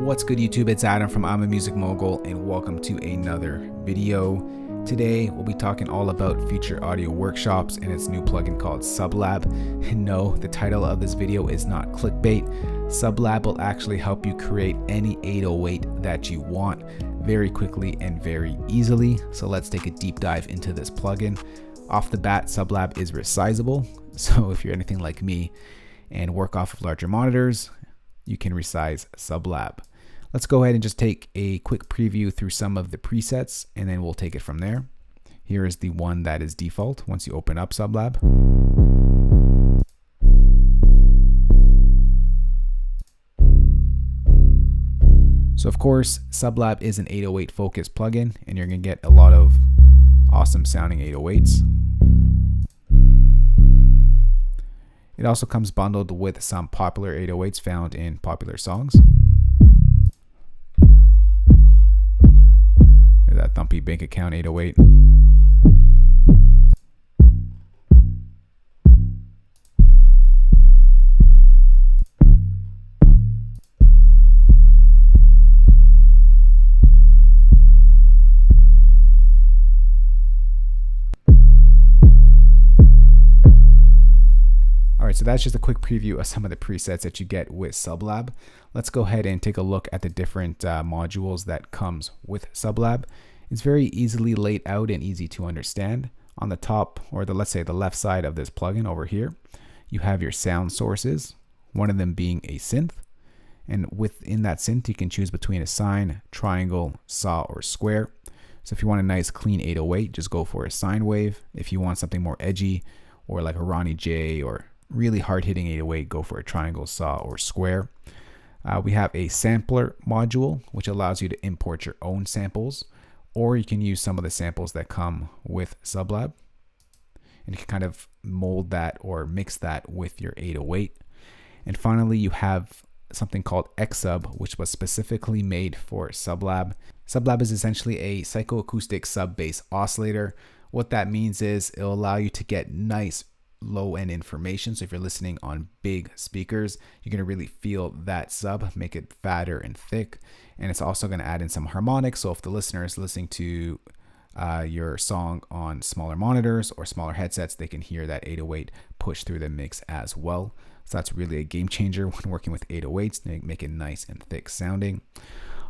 What's good, YouTube? It's Adam from I'm a Music Mogul, and welcome to another video. Today we'll be talking all about Future Audio Workshops and its new plugin called Sublab. And no, the title of this video is not clickbait. Sublab will actually help you create any 808 that you want very quickly and very easily. So let's take a deep dive into this plugin. Off the bat, Sublab is resizable, so if you're anything like me and work off of larger monitors, you can resize Sublab. Let's go ahead and just take a quick preview through some of the presets, and then we'll take it from there. Here is the one that is default once you open up Sublab. So of course, Sublab is an 808 focused plugin, and you're going to get a lot of awesome sounding 808s. It also comes bundled with some popular 808s found in popular songs. There's that thumpy bank account 808. Alright, so that's just a quick preview of some of the presets that you get with Sublab. Let's go ahead and take a look at the different modules that comes with Sublab. It's very easily laid out and easy to understand. On the top, or let's say the left side of this plugin over here, you have your sound sources, one of them being a synth. And within that synth, you can choose between a sine, triangle, saw, or square. So if you want a nice clean 808, just go for a sine wave. If you want something more edgy, or like a Ronnie J, or really hard-hitting 808, go for a triangle, saw, or square. We have a sampler module, which allows you to import your own samples, or you can use some of the samples that come with Sublab, and you can kind of mold that or mix that with your 808. And finally, you have something called X-Sub, which was specifically made for Sublab. Sublab is essentially a psychoacoustic sub-bass oscillator. What that means is it'll allow you to get nice low-end information. So if you're listening on big speakers, you're going to really feel that sub, make it fatter and thick. And it's also going to add in some harmonics. So if the listener is listening to your song on smaller monitors or smaller headsets, they can hear that 808 push through the mix as well. So that's really a game changer when working with 808s. They make it nice and thick sounding.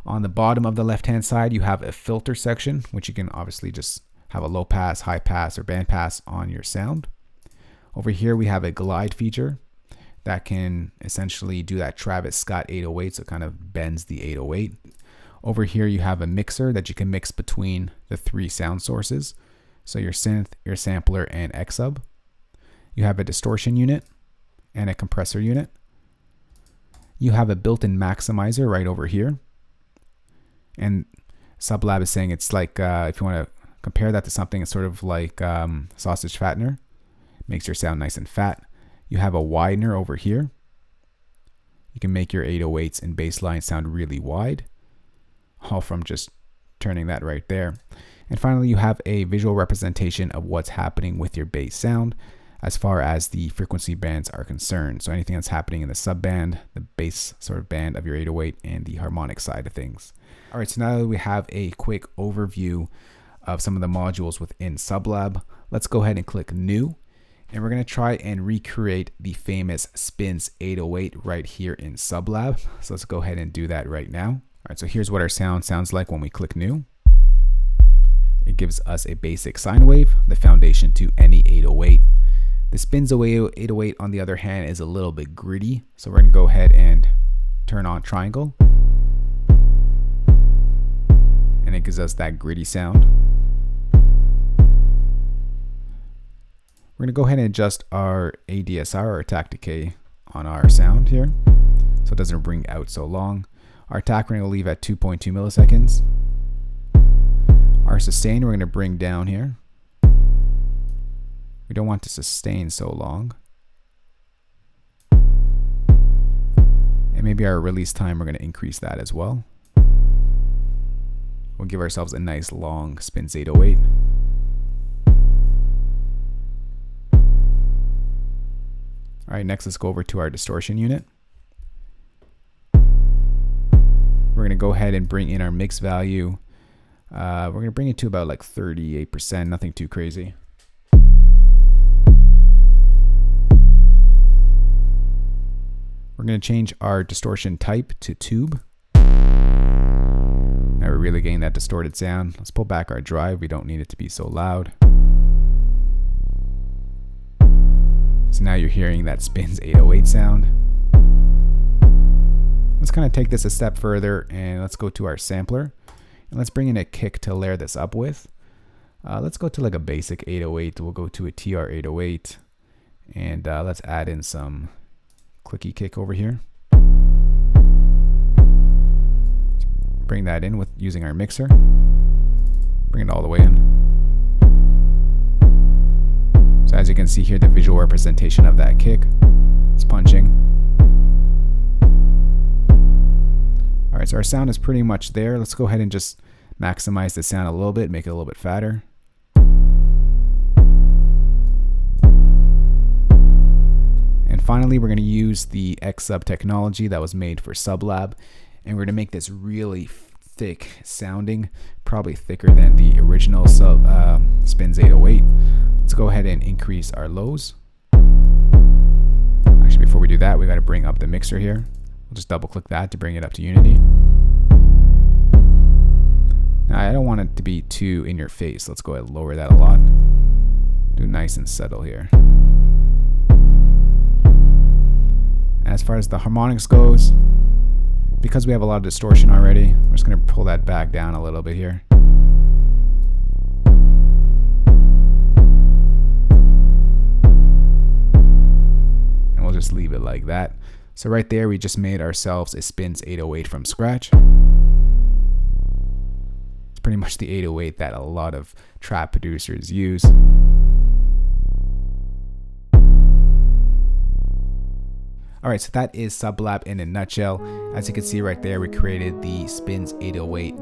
On the bottom of the left-hand side, you have a filter section, which you can obviously just have a low pass, high pass, or band pass on your sound. Over here, we have a glide feature that can essentially do that Travis Scott 808, so it kind of bends the 808. Over here, you have a mixer that you can mix between the three sound sources. So your synth, your sampler, and X-Sub. You have a distortion unit and a compressor unit. You have a built-in maximizer right over here. And Sublab is saying it's like, if you want to compare that to something, it's sort of like sausage fattener. Makes your sound nice and fat. You have a widener over here. You can make your 808s and bass line sound really wide, all from just turning that right there. And finally, you have a visual representation of what's happening with your bass sound as far as the frequency bands are concerned. So anything that's happening in the sub band, the bass sort of band of your 808, and the harmonic side of things. All right, so now that we have a quick overview of some of the modules within Sublab, let's go ahead and click New. And we're going to try and recreate the famous Spins 808 right here in Sublab. So let's go ahead and do that right now. All right, so here's what our sound sounds like when we click New. It gives us a basic sine wave, the foundation to any 808. The Spins 808, on the other hand, is a little bit gritty. So we're going to go ahead and turn on triangle. And it gives us that gritty sound. We're going to go ahead and adjust our ADSR, or attack decay, on our sound here, so it doesn't ring out so long. Our attack we're going to leave at 2.2 milliseconds. Our sustain we're going to bring down here. We don't want to sustain so long. And maybe our release time, we're going to increase that as well. We'll give ourselves a nice long Spins 808. All right, next let's go over to our distortion unit. go ahead and bring in our mix value. We're going to bring it to about like 38%, nothing too crazy. We're going to change our distortion type to tube. Now we're really getting that distorted sound. Let's pull back our drive. We don't need it to be so loud. So now you're hearing that Spins 808 sound. Let's kind of take this a step further and let's go to our sampler. And let's bring in a kick to layer this up with. Let's go to like a basic 808. We'll go to a TR 808. And let's add in some clicky kick over here. Bring that in with using our mixer. Bring it all the way in. So as you can see here, the visual representation of that kick. It's punching. All right, so our sound is pretty much there. Let's go ahead and just maximize the sound a little bit, make it a little bit fatter. And finally, we're going to use the X-Sub technology that was made for Sublab. And we're going to make this really thick sounding, probably thicker than the original Spins 808. Let's go ahead and increase our lows. Actually, before we do that, we got to bring up the mixer here. We'll just double click that to bring it up to unity. Now, I don't want it to be too in your face. Let's go ahead and lower that a lot. Do nice and subtle here. As far as the harmonics goes, because we have a lot of distortion already, we're just going to pull that back down a little bit here. And we'll just leave it like that. So right there, we just made ourselves a Spins 808 from scratch. It's pretty much the 808 that a lot of trap producers use. Alright, so that is Sublab in a nutshell. As you can see right there, we created the Spins 808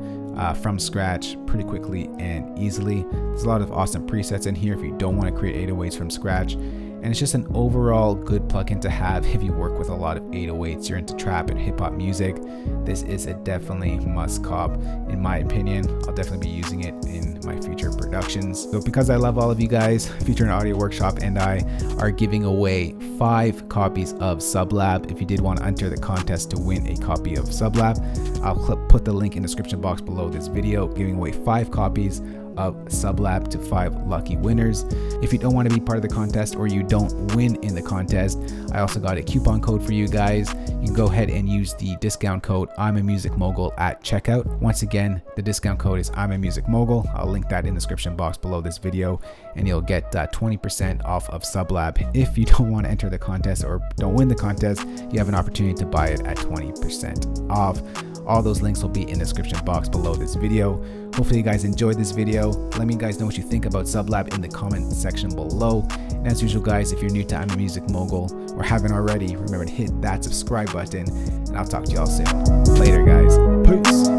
from scratch pretty quickly and easily. There's a lot of awesome presets in here if you don't want to create 808s from scratch. And it's just an overall good plugin to have if you work with a lot of 808s, you're into trap and hip hop music. This is a definitely must cop in my opinion. I'll definitely be using it in my future productions. So because I love all of you guys, Future and Audio Workshop and I are giving away 5 copies of Sublab. If you did want to enter the contest to win a copy of Sublab, I'll put the link in the description box below this video, giving away 5 copies of Sublab to 5 lucky winners. If you don't want to be part of the contest or you don't win in the contest, I also got a coupon code for you guys. You can go ahead and use the discount code I'm a Music Mogul at checkout. Once again, the discount code is I'm a Music Mogul. I'll link that in the description box below this video and you'll get 20% off of Sublab. If you don't want to enter the contest or don't win the contest, you have an opportunity to buy it at 20% off. All those links will be in the description box below this video. Hopefully you guys enjoyed this video. Let me guys know what you think about Sublab in the comment section below. And as usual guys, if you're new to I'm a Music Mogul or haven't already, remember to hit that subscribe button and I'll talk to y'all soon. Later guys. Peace.